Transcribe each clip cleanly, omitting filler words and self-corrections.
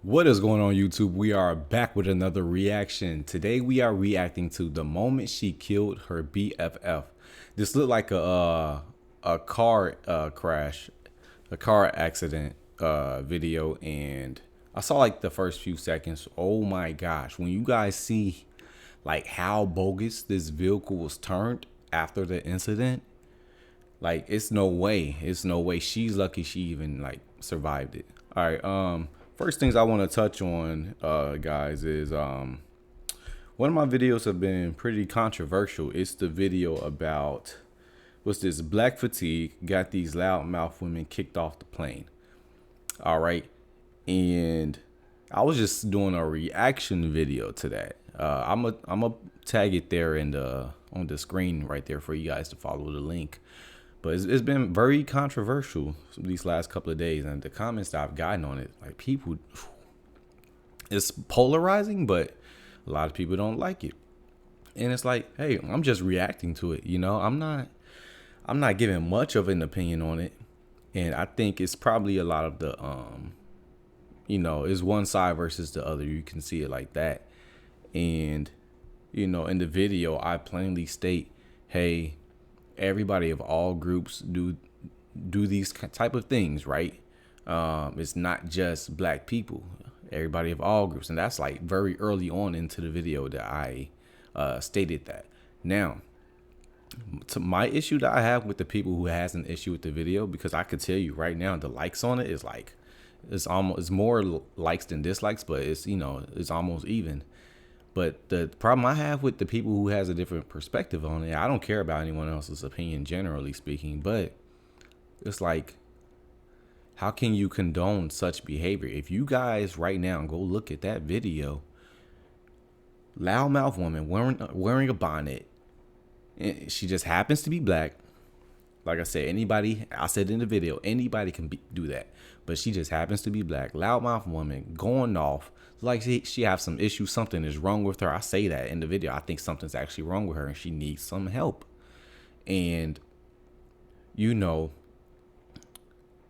What is going on, YouTube? We are back with another reaction. Today we are reacting to the moment she killed her BFF. This looked like a car crash, a car accident video, and I saw like the first few seconds. Oh my gosh, when you guys see like how bogus this vehicle was turned after the incident, like it's no way she's lucky she even like survived it. All right, first things I want to touch on, guys, is one of my videos have been pretty controversial. It's the video about what's this, black fatigue got these loudmouth women kicked off the plane. All right, and I was just doing a reaction video to that. I'm a tag it there in the on the screen right there for you guys to follow the link. But it's been very controversial these last couple of days, and the comments that I've gotten on it, like people, it's polarizing, but a lot of people don't like it. And it's like, hey, I'm just reacting to it, you know. I'm not giving much of an opinion on it, and I think it's probably a lot of the you know, it's one side versus the other. You can see it like that, and you know, in the video, I plainly state, hey, everybody of all groups do these type of things, right? It's not just black people, everybody of all groups. And that's like very early on into the video that I stated that. Now, to my issue that I have with the people who has an issue with the video, because I could tell you right now, the likes on it is like, it's more likes than dislikes, but it's, you know, it's almost even. But the problem I have with the people who has a different perspective on it, I don't care about anyone else's opinion, generally speaking, but it's like, how can you condone such behavior? If you guys right now go look at that video, loudmouth woman wearing a bonnet, and she just happens to be black. Like I said, anybody, I said in the video, anybody can do that. But she just happens to be black. Loudmouth woman going off like she have some issues, something is wrong with her. I say that in the video. I think something's actually wrong with her and she needs some help. And you know,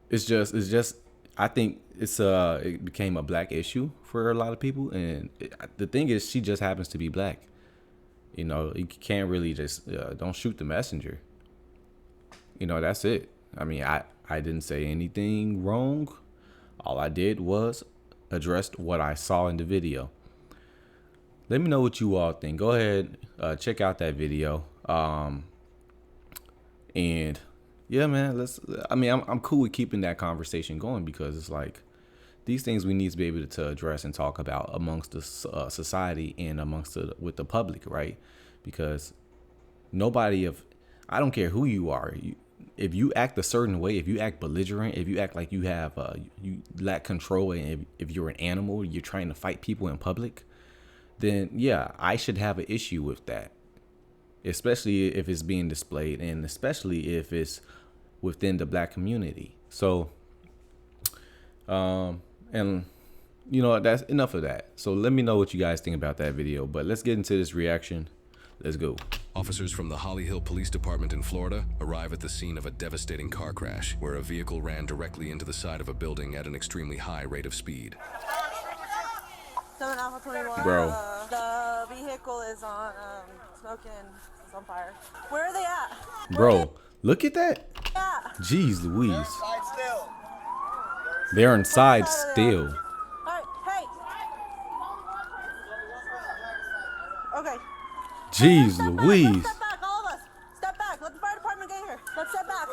it's just I think it became a black issue for a lot of people. And the thing is, she just happens to be black. You know, you can't really just don't shoot the messenger. You know, that's it. I mean, I didn't say anything wrong. All I did was addressed what I saw in the video. Let me know what you all think. Go ahead, check out that video. And yeah, man, I'm cool with keeping that conversation going, because it's like these things we need to be able to address and talk about amongst the society and amongst with the public, right? Because I don't care who you are. If you act a certain way, if you act belligerent, if you act like you have you lack control, and if you're an animal, you're trying to fight people in public, then yeah, I should have an issue with that, especially if it's being displayed, and especially if it's within the black community. So and you know, that's enough of that. So let me know what you guys think about that video, but let's get into this reaction. Let's go. Officers from the Holly Hill Police Department in Florida arrive at the scene of a devastating car crash where a vehicle ran directly into the side of a building at an extremely high rate of speed. 7 Alpha 21. Bro. The vehicle is on smoking. It's on fire. Where are they at? Bro, look at that. Yeah. Jeez Louise. They're inside still. All right, hey. Okay. Jeez Step Louise. Back. Let's step back, all of us. Step back. Let the fire department get here. Let's step back.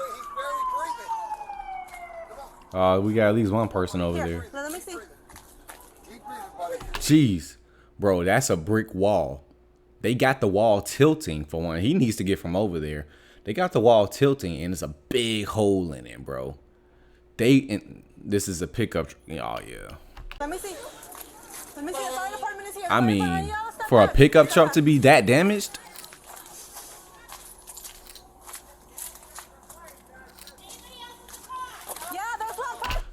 We got at least one person over there. Let me see. Jeez, bro, that's a brick wall. They got the wall tilting for one. He needs to get from over there. They got the wall tilting, and it's a big hole in it, bro. This is a pickup. Oh yeah. Let me see. Let me see. The fire department is here. I mean, for a pickup truck to be that damaged.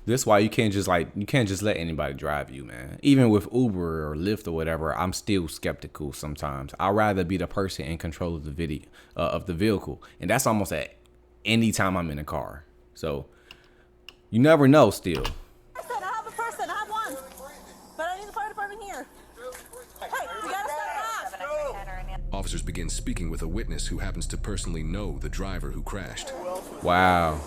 This is why you can't just let anybody drive you, man. Even with Uber or Lyft or whatever, I'm still skeptical sometimes. I'd rather be the person in control of the vehicle, and that's almost at any time I'm in a car. So you never know. Still, I have a person. I have one. here. Hey, we gotta step back. Officers begin speaking with a witness who happens to personally know the driver who crashed. Wow.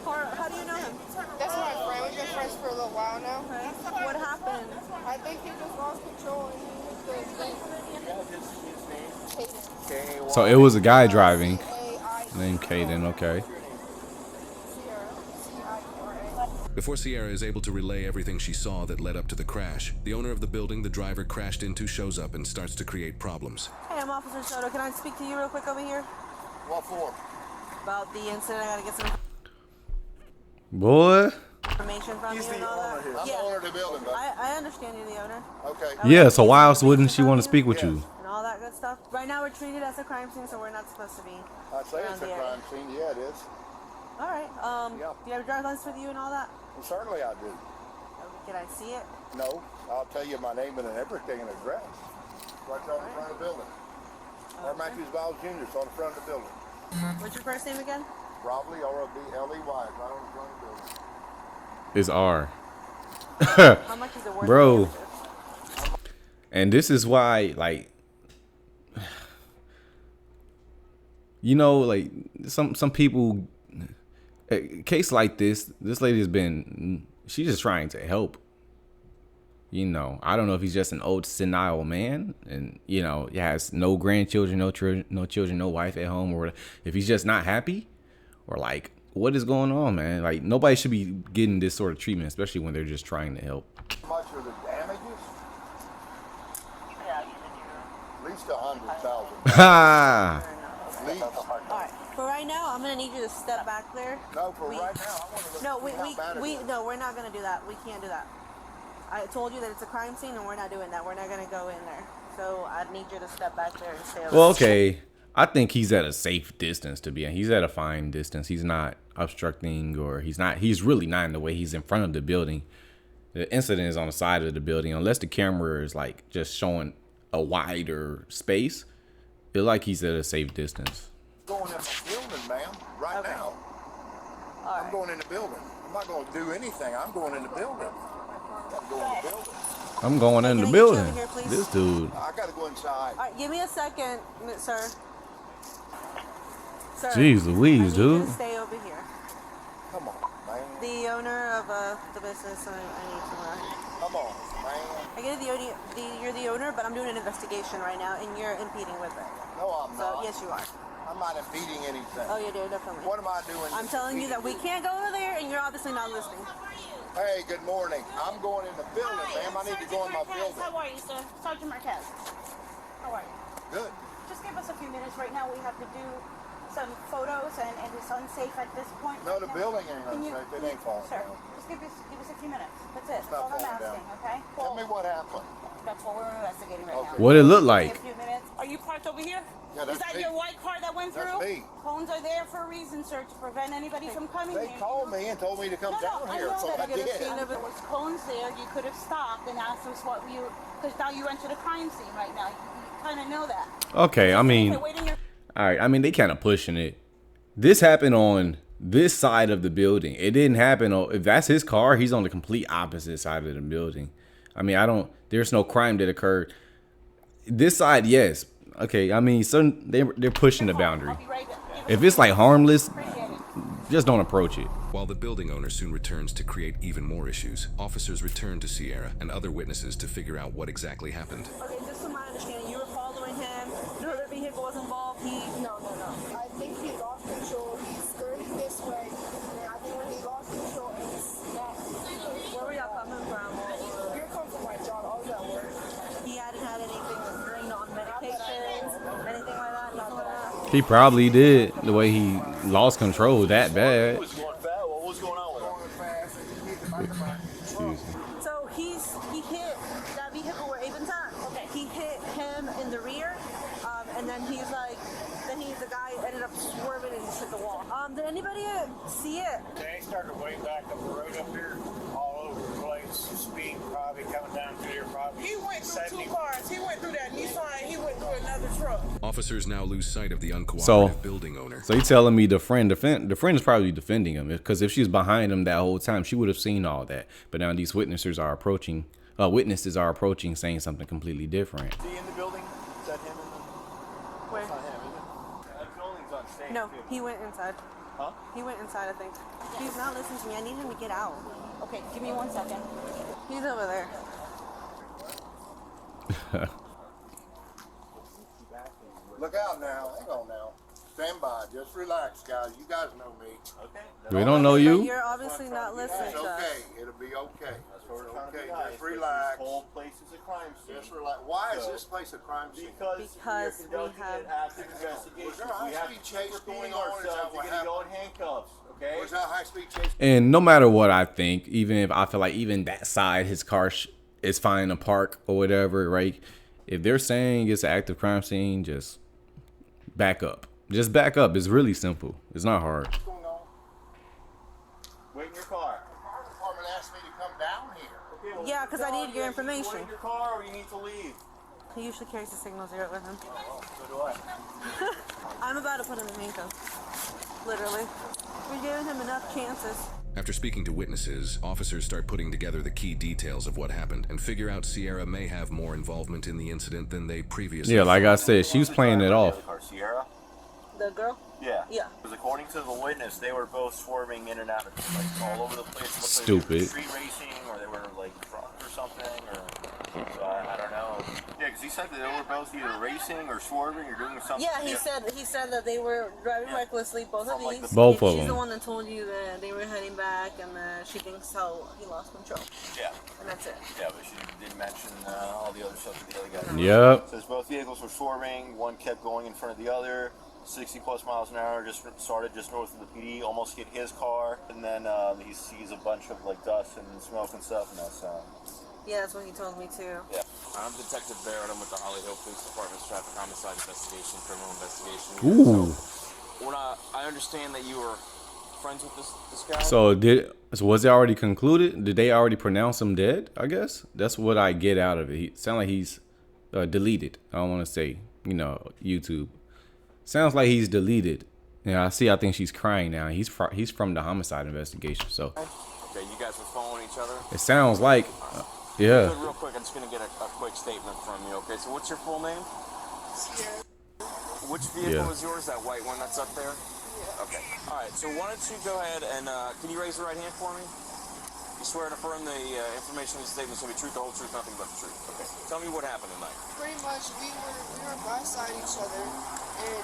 How do you know him? That's my friend. We've been friends for a little while now. Okay. What happened? I think he just lost control and he hit the So it was a guy driving named Caden. Okay. Before Sierra is able to relay everything she saw that led up to the crash, the owner of the building the driver crashed into shows up and starts to create problems. Hey, I'm Officer Soto. Can I speak to you real quick over here? What for? About the incident. I gotta get some Boy. information from you and all that. I'm the owner of the building, but I understand you're the owner. okay. Yeah, so why else wouldn't she want to speak with you? And all that good stuff. Right now we're treated as a crime scene, so we're not supposed to be. I'd say it's a crime scene. Yeah, it is. All right. Yeah. Do you have a driver's license with you and all that? Well, certainly I do. Can I see it? No, I'll tell you my name and everything and address. Right there on the front of the building. R. Matthews Biles Jr. It's on the front of the building. What's your first name again? Robley, R-O-B-L-E-Y, right on the front of the building. It's R. How much is it worth? Bro. And this is why, like, you know, like some people, a case like this lady has been, she's just trying to help. You know, I don't know if he's just an old senile man and, you know, he has no grandchildren, no children, no wife at home, or if he's just not happy, or like, what is going on, man? Like, nobody should be getting this sort of treatment, especially when they're just trying to help. How much are the damages? At least 100,000. Ha! At least. All right. For right now, I'm gonna need you to step back there. No, for right now, I want to look No, how bad it is. no, we're not gonna do that. We can't do that. I told you that it's a crime scene, and we're not doing that. We're not gonna go in there. So I need you to step back there and stay. Well, okay. I think he's at a safe distance to be in. He's at a fine distance. He's not obstructing, or he's really not in the way. He's in front of the building. The incident is on the side of the building. Unless the camera is like just showing a wider space, it's like he's at a safe distance. Going in the building, ma'am, right now. I'm going in the building. I'm not going to do anything. I'm going in the building. I'm going in the building. I'm going in Can the I get you building. over here, please? This dude. I got to go inside. All right, give me a second, sir. Sir, Jeez Louise, I need you dude. to stay over here. Come on, man. The owner of the business, I need to. Come on, man. I get it. You're the owner, but I'm doing an investigation right now, and you're impeding with it. No, I'm So not. yes, you are. I'm not impeding anything. Oh, you do definitely. What am I doing? I'm telling you that we can't go over there, and you're obviously not listening. Hey, good morning. I'm going in the building, ma'am. I need to go in my building. How are you, sir? Sergeant Marquez. How are you? Good. Just give us a few minutes. Right now, we have to do some photos, and it's unsafe at this point. No, right the now. building ain't Can you- unsafe. It ain't falling Sir, down. just give us a few minutes. That's it. That's not all I'm falling asking, down. okay? Tell me what happened. That's what we're investigating right now. What it look like? Give me a few minutes. Are you parked over here? Yeah, that's Is that me. your white car that went That's through? me. Cones are there for a reason, sir, to prevent anybody from coming They here. called me and told me to come down I here, know so that. I I get a did. scene If there was cones there, you could have stopped and asked us what you, because now you entered a crime scene right now. You kind of know that. Okay, I mean, Okay, wait in your all right. I mean, they kind of pushing it. This happened on this side of the building. It didn't happen on, if that's his car, he's on the complete opposite side of the building. I mean, there's no crime that occurred. This side, yes. Okay, I mean, so they're pushing the boundary. I'll be right back. If it's like harmless, Appreciate it. just don't approach it. While the building owner soon returns to create even more issues, officers return to Sierra and other witnesses to figure out what exactly happened. Okay, just from my understanding, you were following him. No other vehicle was involved. No. I think he lost control. He skirted this way. And I think when he lost control, it snapped. Where were y'all coming from? You're coming from my job. I was at work. He hadn't had anything during on medications, anything like that. Nothing like that. He probably did, the way he lost control that bad. What's going on? What's going on with him? Excuse me. So he hit that vehicle where Avon's at. Okay. He hit him in the rear, and then the guy ended up swerving and just hit the wall. Did anybody see it? They started way back up the road up here, all over the place. Speed probably coming down through here probably. He went through 70. two cars. He went through that Nissan. He went through another truck. Officers now lose sight of the uncooperative So- building owner. So you telling me the friend is probably defending him, because if she's behind him that whole time, she would have seen all that. But now these witnesses are approaching witnesses are approaching saying something completely different. Is he in the building? Is that him? Where? That's not him, is it? That building's on stage. No, too. he went inside. Huh? He went inside, I think. He's not listening to me. I need him to get out. Okay, give me 1 second. He's over there. Look out now. Hang on now. Stand by. Just relax, guys. You guys know me. Okay. We don't know But you. you're obviously not listening It's to us. okay. It'll be okay. That's what we're It's trying to okay. do, guys. Just relax. This whole place is a crime scene. Just relax. Why is this place a crime scene? Because we we're conducting have- an active investigation. Was there a We have high-speed to chase keep going repeating on, or is that ourselves. what You're gonna go in happened? handcuffs, okay? Was that high-speed chase? And no matter what I think, even if I feel like even that side, his car is fine in the park or whatever, right? If they're saying it's an active crime scene, just back up. Just back up. It's really simple. It's not hard. What's going on? Wait in your car. The fire department asked me to come down here. Okay, well, Yeah, 'cause I need your you can information. Wait in your car or you need to leave. He usually carries the signal 0 with him. So do I. I'm about to put him in handcuffs. Literally. We're giving him enough chances. After speaking to witnesses, officers start putting together the key details of what happened and figure out Sierra may have more involvement in the incident than they previously Yeah, like I thought. said, she was playing it off. Sierra? The girl? Yeah. Yeah. Because according to the witness, they were both swerving in and out of like all over the place. It looked Stupid. Like they were street racing, or they were like drunk or something, or so I don't know. Yeah, because he said that they were both either racing or swerving or doing something. Yeah, he said that they were driving recklessly, both From, of like, these. the- Both of She's them. the one that told you that they were heading back and she thinks how he lost control. Yeah. And that's it. Yeah, but she didn't mention all the other stuff that the other guy. Yep. Says both vehicles were swerving. One kept going in front of the other. 60 plus miles an hour. Just started just north of the PD. Almost hit his car, and then he sees a bunch of like dust and smoke and stuff. And that's Yeah, that's what he told me too. yeah. I'm Detective Barrett. I'm with the Holly Hill Police Department's Traffic Homicide Investigation, Criminal Investigation. Ooh. So, I understand that you were friends with this guy. So was it already concluded? Did they already pronounce him dead? I guess that's what I get out of it. He sound like he's deleted. I don't want to say YouTube. Sounds like he's deleted. Yeah, I see. I think she's crying now. He's from the homicide investigation. So Okay, you guys were following each other. it sounds like yeah. Real quick, I'm just gonna get a quick statement from you. Okay, so what's your full name? Sierra. Which vehicle Yeah. is yours? That white one that's up there? Yeah. Okay. All right. So why don't you go ahead and can you raise the right hand for me? You swear and affirm the information in the statement is going to be truth, the whole truth, nothing but the truth. Okay. Tell me what happened tonight. Pretty much, we were beside each other, and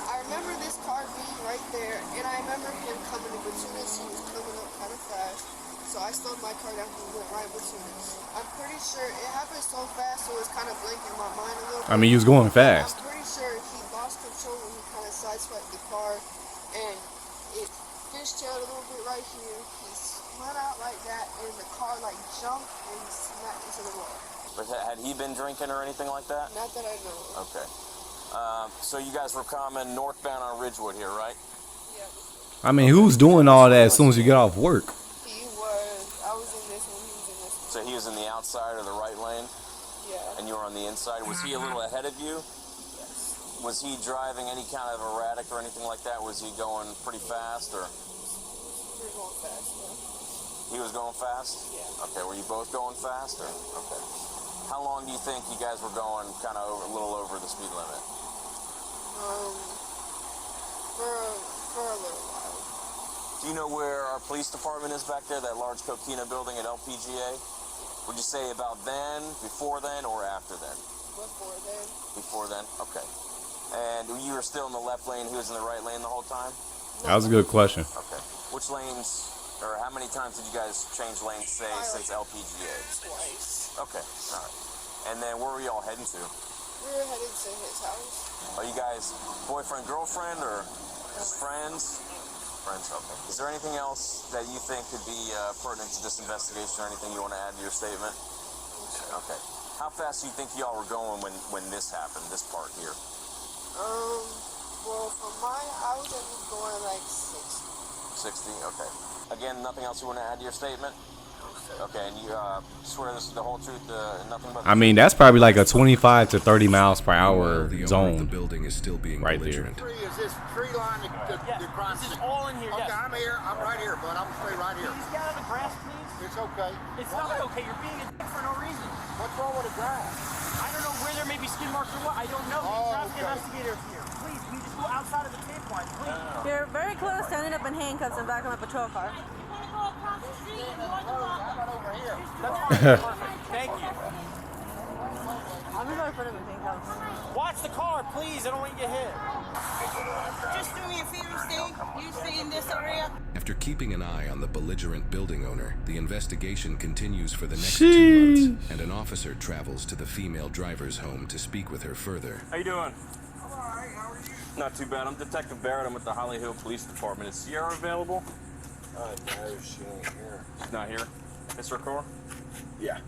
I remember this car being right there, and I remember him coming in between us. He was coming up kind of fast, so I slowed my car down and went right between us. I'm pretty sure it happened so fast, so it was kind of blanking my mind a little bit. I mean, he was going fast. I'm pretty sure he lost control when he kind of sideswiped the car, and it fishtailed a little bit right here. He spun out like that, and the car like jumped and smacked into the wall. But had he been drinking or anything like that? Not that I know of. Okay. So you guys were coming northbound on Ridgewood here, right? Yeah. I mean, who's doing all that as soon as you get off work? He was. I was in this one. He was in this one. So he was in the outside or the right lane, Yeah. and you were on the inside. Was he a little ahead of you? Yes. Was he driving any kind of erratic or anything like that? Was he going pretty fast or? We were going fast, though. He was going fast? Yeah. Okay, were you both going fast or? Okay. How long do you think you guys were going kind of a little over the speed limit? For a little while. Do you know where our police department is back there, that large Coquina building at LPGA? Would you say about then, before then, or after then? Before then. Before then? Okay. And you were still in the left lane, he was in the right lane the whole time? That was a good question. Okay. Which lanes, or how many times did you guys change lanes, say, since LPGA? Twice. Okay, all right. And then where were y'all heading to? We were headed to his house. Are you guys boyfriend, girlfriend, or just friends? Friends, okay. Is there anything else that you think could be pertinent to this investigation or anything you want to add to your statement? Okay. How fast do you think y'all were going when this happened, this part here? Well, from my house, I was going like 60. 60, okay. Again, nothing else you want to add to your statement? Okay, and you swear this is the whole truth, nothing but the I mean, that's probably like a 25 to 30 miles per Meanwhile, hour the owner of the zone. building is still being Right there. belligerent. Is this tree line the crime This is scene? all in here, Okay, yes. I'm here. I'm right here, bud. I'm gonna stay right here. Please get out of the grass, please. It's okay. It's not okay. You're being a dick for no reason. What's wrong with the grass? I don't know where there may be skid marks or what. I don't know. Oh, Traffic investigators here. Please, can you just go outside of the tape line, please? You're very close to ending up in handcuffs in the back of my patrol car. That's fine. Perfect. Thank you. I'm gonna go put him in handcuffs. Watch the car, please. I don't want you to get hit. Just do me a favor, stay. You stay in this area. After keeping an eye on the belligerent building owner, the investigation continues for the next 2 months, and an officer travels to the female driver's home to speak with her further. How you doing? I'm alright, how are you? Not too bad. I'm Detective Barrett. I'm with the Holly Hill Police Department. Is Sierra available? No, she ain't here. She's not here? Miss her car? Yeah,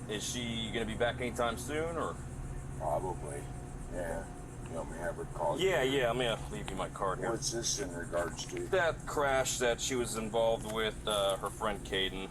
Is she gonna be back anytime soon, or? probably. Yeah. You want me to have her call you? Yeah, I'm gonna leave you my card here. What's this in regards to? That crash that she was involved with, her friend Caden.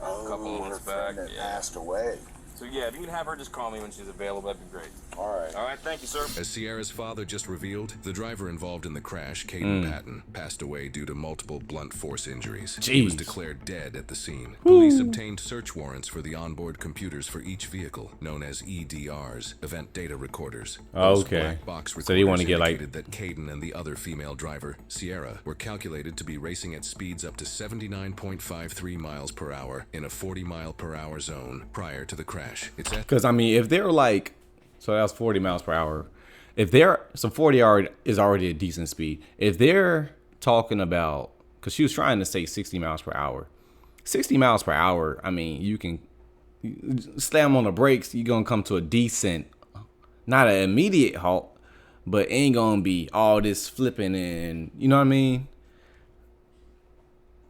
Oh, couple months her friend back, that yeah. passed away. So yeah, if you can have her just call me when she's available, that'd be great. All right. All right, thank you, sir. As Sierra's father just revealed, the driver involved in the crash, Caden Patton, passed away due to multiple blunt force injuries. He was declared dead at the scene. Police obtained search warrants for the onboard computers for each vehicle, known as EDRs, event data recorders. Those Okay. black box So you want to recorders get like indicated that Caden and the other female driver, Sierra, were calculated to be racing at speeds up to 79.53 miles per hour in a 40-mile-per-hour zone prior to the crash. It's at because I mean, if they're like, so that's 40 miles per hour. If they're so 40 is already a decent speed. If they're talking about, because she was trying to say 60 miles per hour, 60 miles per hour. I mean, you can slam on the brakes. You're gonna come to a decent, not an immediate halt, but ain't gonna be all this flipping and you know what I mean.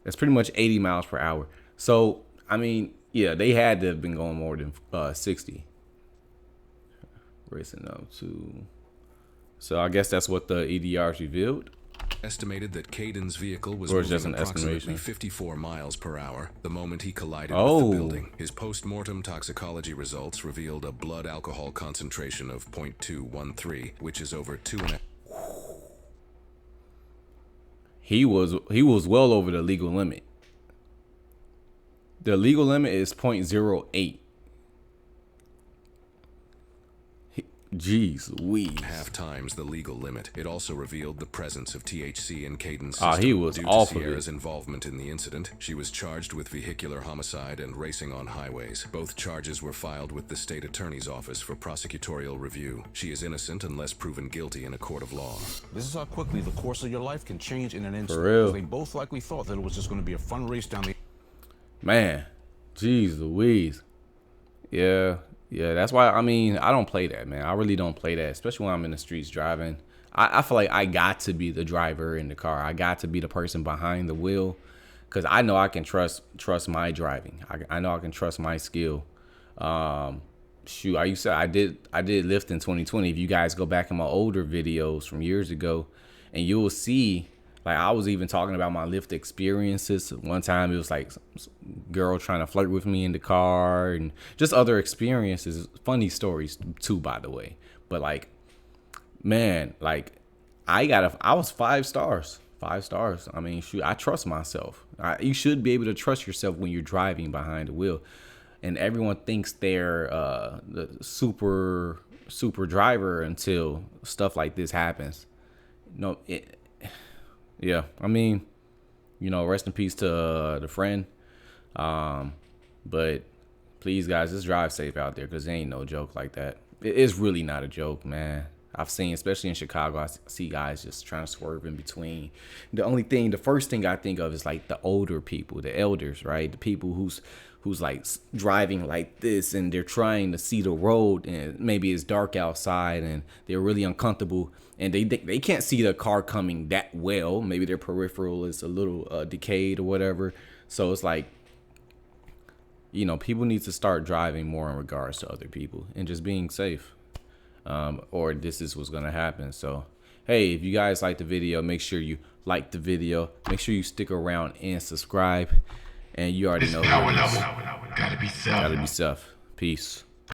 That's pretty much 80 miles per hour. So I mean, yeah, they had to have been going more than 60. Racing up to. So I guess that's what the EDRs revealed. estimated that Caden's vehicle was Or just moving an approximately estimation. 54 miles per hour the moment he collided Oh. with the building. His post-mortem toxicology results revealed a blood alcohol concentration of 0.213, which is over 2.5. He was well over the legal limit. The legal limit is 0.08. Jeez Louise. Half times the legal limit. It also revealed the presence of THC in Caden's Ah, system. he was Due off to of it. Sierra's involvement in the incident, she was charged with vehicular homicide and racing on highways. Both charges were filed with the state attorney's office for prosecutorial review. She is innocent unless proven guilty in a court of law. This is how quickly the course of your life can change in an instant. For real. They both likely thought that it was just going to be a fun race down the... Man, jeez Louise. Yeah, that's why, I mean, I don't play that, man. I really don't play that, especially when I'm in the streets driving. I feel like I got to be the driver in the car. I got to be the person behind the wheel because I know I can trust my driving. I know I can trust my skill. Shoot, I did lift in 2020. If you guys go back in my older videos from years ago, and you will see, like, I was even talking about my lift experiences. One time it was like some girl trying to flirt with me in the car and just other experiences. Funny stories too, by the way. But like, man, like I was 5 stars. 5 stars. I mean, shoot, I trust myself. You should be able to trust yourself when you're driving behind the wheel. And everyone thinks they're the super driver until stuff like this happens. No, yeah, I mean, rest in peace to the friend. But please, guys, just drive safe out there because there ain't no joke like that. It's really not a joke, man. I've seen, especially in Chicago, I see guys just trying to swerve in between. The first thing I think of is like the older people, the elders, right? The people who's like driving like this and they're trying to see the road and maybe it's dark outside and they're really uncomfortable and they can't see the car coming that well. Maybe their peripheral is a little decayed or whatever. So it's like, people need to start driving more in regards to other people and just being safe. Or this is what's going to happen. So, hey, if you guys like the video, make sure you like the video. Make sure you stick around and subscribe. And you already know. Gotta be self. Gotta be self. Peace.